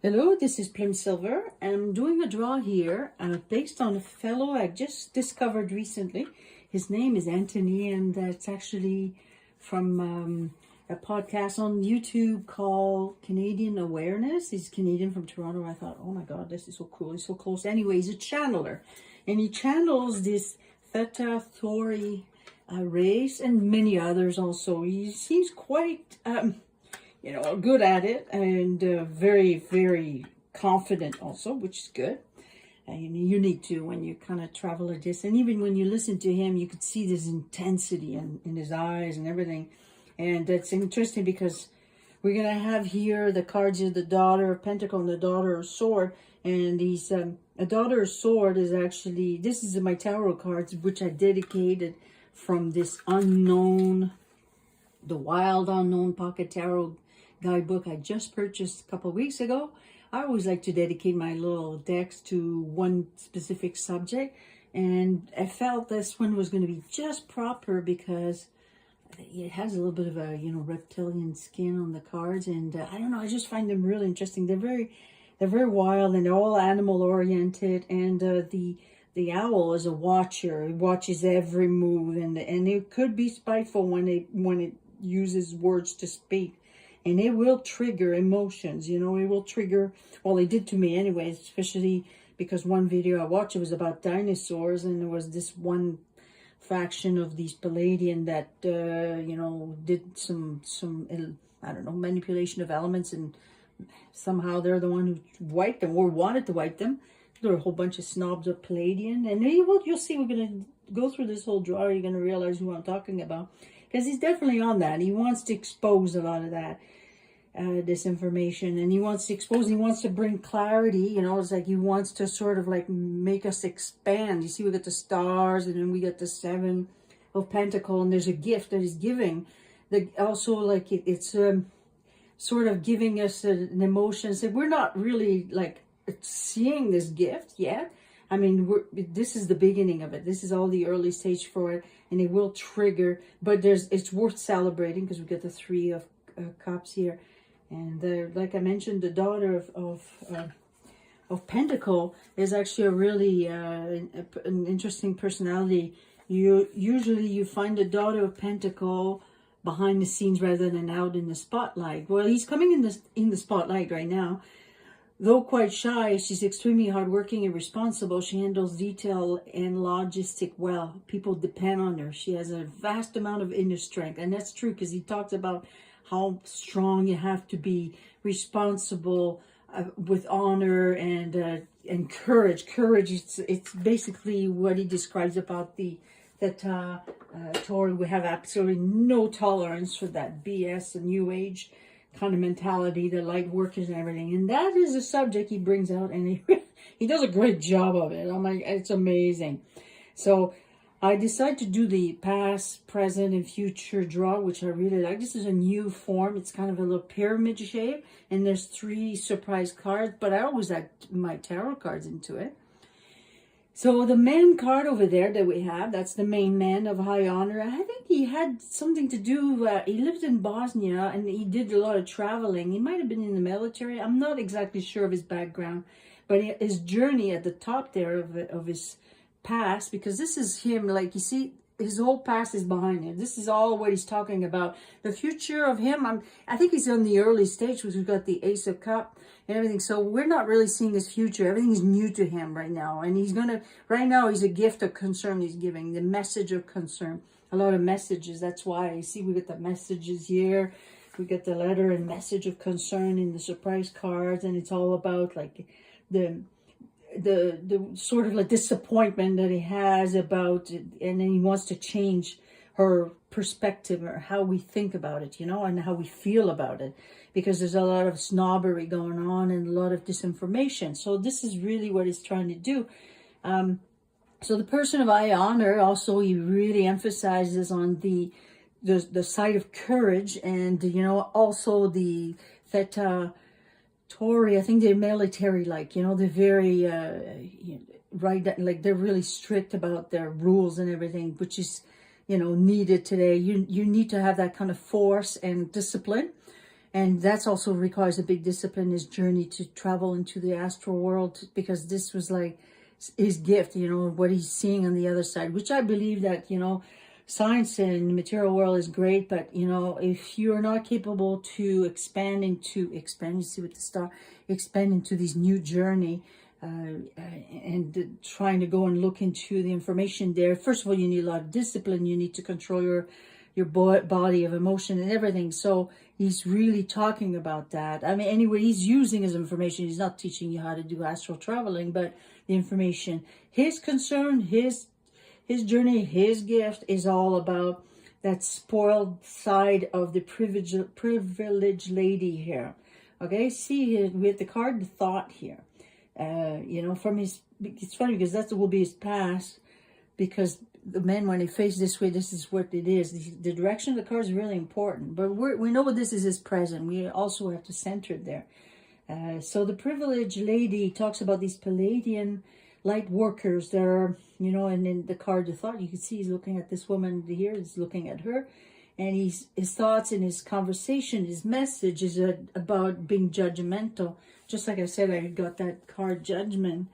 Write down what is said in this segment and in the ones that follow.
Hello, this is Plim Silver. I'm doing a draw here based on a fellow I just discovered recently. His name is Anthony, and that's actually from a podcast on YouTube called Canadian Awareness. He's Canadian from Toronto. I thought, oh my God, this is so cool. He's so close. Anyway, he's a channeler, and he channels this Theta, Tauri race and many others also. He seems quite good at it, and very, very confident also, which is good. And you need to when you kind of travel a distance. And even when you listen to him, you could see this intensity in his eyes and everything. And that's interesting because we're going to have here the cards of the Daughter of Pentacle and the Daughter of Sword. And these, a Daughter of Sword is actually, this is my tarot cards, which I dedicated from this unknown, the Wild Unknown Pocket Tarot guidebook I just purchased a couple of weeks ago. I always like to dedicate my little decks to one specific subject, and I felt this one was going to be just proper because it has a little bit of a reptilian skin on the cards, and I don't know, I just find them really interesting. They're very wild, and they're all animal oriented, and the owl is a watcher. It watches every move, and it could be spiteful when it uses words to speak. And it will trigger emotions, it will trigger, well, it did to me anyway, especially because one video I watched, it was about dinosaurs, and there was this one faction of these Palladian that, did some, I don't know, manipulation of elements, and somehow they're the one who wiped them, or wanted to wipe them. There were a whole bunch of snobs of Palladian, and you'll see, we're going to go through this whole draw, you're going to realize who I'm talking about. Because he's definitely on that. He wants to expose a lot of that disinformation, and he wants to expose, he wants to bring clarity, it's like he wants to sort of like make us expand. You see, we got the stars, and then we got the Seven of Pentacles, and there's a gift that he's giving. Also, like it's sort of giving us an emotion. So we're not really like seeing this gift yet. I mean, this is the beginning of it. This is all the early stage for it, and it will trigger. But it's worth celebrating because we get the Three of Cups here, and like I mentioned, the Daughter of Pentacle is actually a really an interesting personality. Usually you find the Daughter of Pentacle behind the scenes rather than out in the spotlight. Well, he's coming in the spotlight right now. Though quite shy, she's extremely hardworking and responsible. She handles detail and logistic well. People depend on her. She has a vast amount of inner strength. And that's true, because he talks about how strong you have to be, responsible, with honor and courage. Courage, it's basically what he describes about that Tauri. We have absolutely no tolerance for that BS and New Age kind of mentality, the light workers and everything, and that is a subject he brings out, and he does a great job of it. I'm like, it's amazing. So I decided to do the past, present, and future draw, which I really like. This is a new form. It's kind of a little pyramid shape, and there's 3 surprise cards, but I always add my tarot cards into it. So the man card over there that we have, that's the main man of high honor. I think he had something to do, he lived in Bosnia, and he did a lot of traveling. He might have been in the military. I'm not exactly sure of his background, but his journey at the top there of his past, because this is him, like you see, his whole past is behind him. This is all what he's talking about. The future of him, I think he's on the early stage, because we've got the Ace of Cups and everything. So we're not really seeing his future. Everything's new to him right now. And right now, he's a gift of concern he's giving, the message of concern. A lot of messages. That's why you see we got the messages here. We got the letter and message of concern in the surprise cards. And it's all about like the sort of like disappointment that he has about it, and then he wants to change her perspective or how we think about it, and how we feel about it, because there's a lot of snobbery going on and a lot of disinformation. So this is really what he's trying to do. So the person of high honor, also, he really emphasizes on the side of courage, and also the Theta Tauri. I think they're military-like, they're very, right, like they're really strict about their rules and everything, which is, needed today. You need to have that kind of force and discipline. And that's also requires a big discipline, his journey to travel into the astral world, because this was like his gift, you know, what he's seeing on the other side, which I believe that, you know, science and the material world is great, but, you know, if you're not capable to expand, you see with the star, expand into this new journey, and trying to go and look into the information there, first of all, you need a lot of discipline. You need to control your body of emotion and everything. So he's really talking about that. I mean, anyway, he's using his information. He's not teaching you how to do astral traveling, but the information, his concern, his journey, his gift is all about that spoiled side of the privileged lady here. Okay, see with the card, the thought here. You know, from his, it's funny because that will be his past, because the men, when they face this way, this is what it is. The direction of the card is really important, but we know what this is his present. We also have to center it there. So the privileged lady talks about these Palladian light workers that are, you know, and in the card, the thought, you can see he's looking at this woman here, he's looking at her, and his thoughts and his conversation, his message is about being judgmental. Just like I said, I got that card Judgment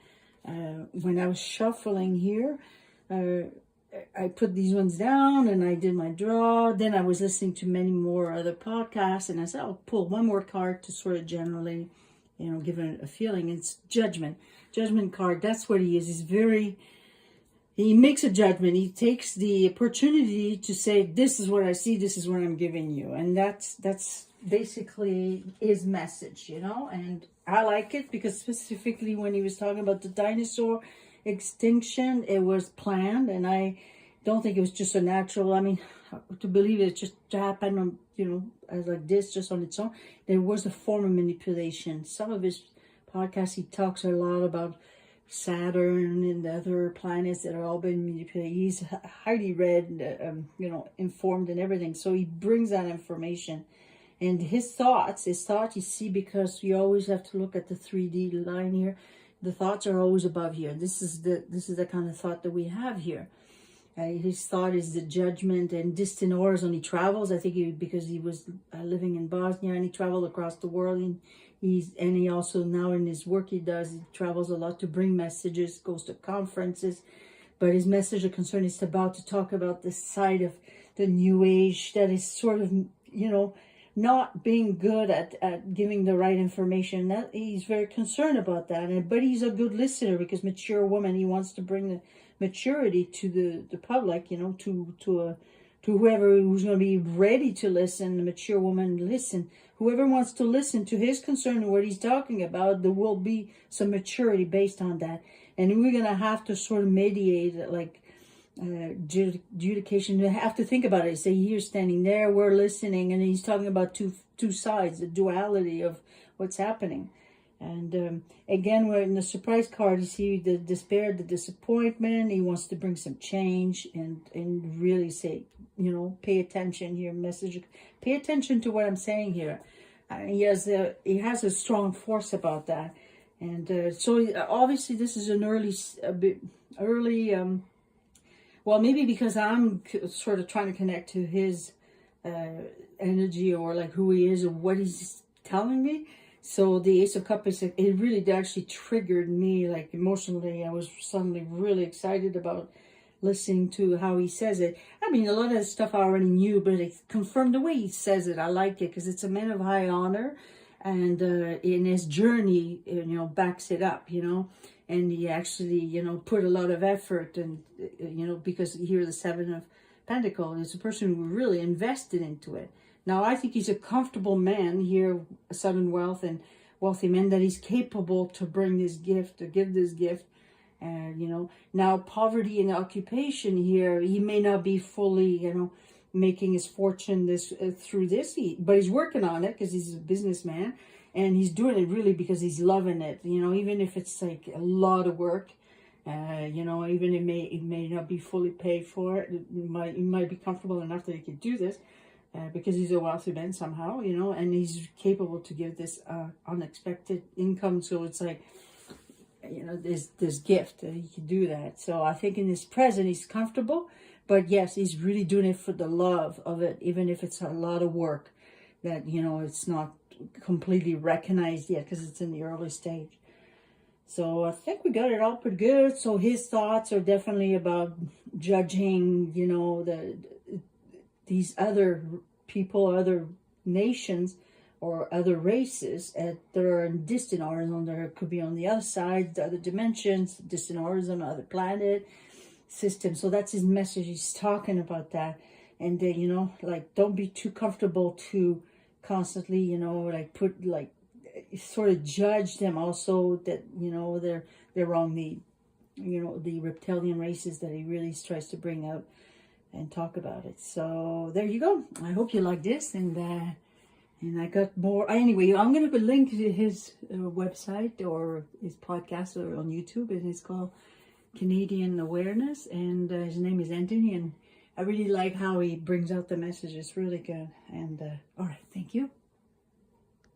when I was shuffling here. I put these ones down and I did my draw. Then I was listening to many more other podcasts, and I said, I'll pull one more card to sort of generally, you know, give it a feeling. It's Judgment card. That's what he is. He makes a judgment. He takes the opportunity to say, this is what I see, this is what I'm giving you. And that's basically his message, you know. And I like it because specifically when he was talking about the dinosaur extinction, it was planned. And I don't think it was just a natural, I mean, to believe it just happened, you know, as like this, just on its own. There was a form of manipulation. Some of his podcasts, he talks a lot about Saturn and the other planets that are all been manipulated. He's highly read, you know, informed and everything. So he brings that information. And his thought, you see, because you always have to look at the 3D line here. The thoughts are always above here. This is the kind of thought that we have here. His thought is the judgment and distant horizon. He travels, I think, because he was living in Bosnia, and he traveled across the world. And he also, now in his work he travels a lot to bring messages, goes to conferences. But his message of concern is about to talk about the side of the new age that is sort of, you know, not being good at giving the right information. That he's very concerned about that. But he's a good listener, because mature woman, he wants to bring the maturity to the public, you know, to whoever who's going to be ready to listen. The mature woman listen. Whoever wants to listen to his concern and what he's talking about, there will be some maturity based on that. And we're going to have to sort of mediate, like, adjudication. You have to think about it. Say, you're standing there, we're listening, and he's talking about two sides, the duality of what's happening. And again, we're in the surprise card. You see the despair, the disappointment. He wants to bring some change and really say, you know, pay attention here. Message, pay attention to what I'm saying here. He has a strong force about that. And so obviously this is an early. Well, maybe because I'm sort of trying to connect to his energy, or like who he is or what he's telling me. So the Ace of Cups, it really actually triggered me, like emotionally. I was suddenly really excited about listening to how he says it. I mean, a lot of the stuff I already knew, but it confirmed the way he says it. I like it because it's a man of high honor, and in his journey, you know, backs it up, you know. And he actually, you know, put a lot of effort, and, you know, because here the Seven of Pentacles is a person who really invested into it. Now, I think he's a comfortable man here, a sudden wealth and wealthy man, that he's capable to bring this gift, to give this gift. And, you know, now poverty and occupation here, he may not be fully, you know, making his fortune through this, but he's working on it because he's a businessman. And he's doing it really because he's loving it, you know, even if it's like a lot of work, you know, even it may not be fully paid for it. He might be comfortable enough that he could do this because he's a wealthy man somehow, you know, and he's capable to give this unexpected income. So it's like, you know, this gift that he can do that. So I think in his present, he's comfortable, but yes, he's really doing it for the love of it, even if it's a lot of work. that, you know, it's not completely recognized yet because it's in the early stage. So I think we got it all pretty good. So his thoughts are definitely about judging, you know, these other people, other nations, or other races that are in distant horizon. There could be on the other side, the other dimensions, distant horizon, other planet system. So that's his message. He's talking about that. And you know, like, don't be too comfortable to constantly, you know, like put like sort of judge them also, that, you know, they're wrong. The, you know, the reptilian races that he really tries to bring out and talk about it. So there you go. I hope you like this, and I got more. Anyway, I'm going to link to his website or his podcast or on YouTube, and it's called Canadian Awareness, and his name is Anthony, and I really like how he brings out the message. It's really good. And all right, thank you.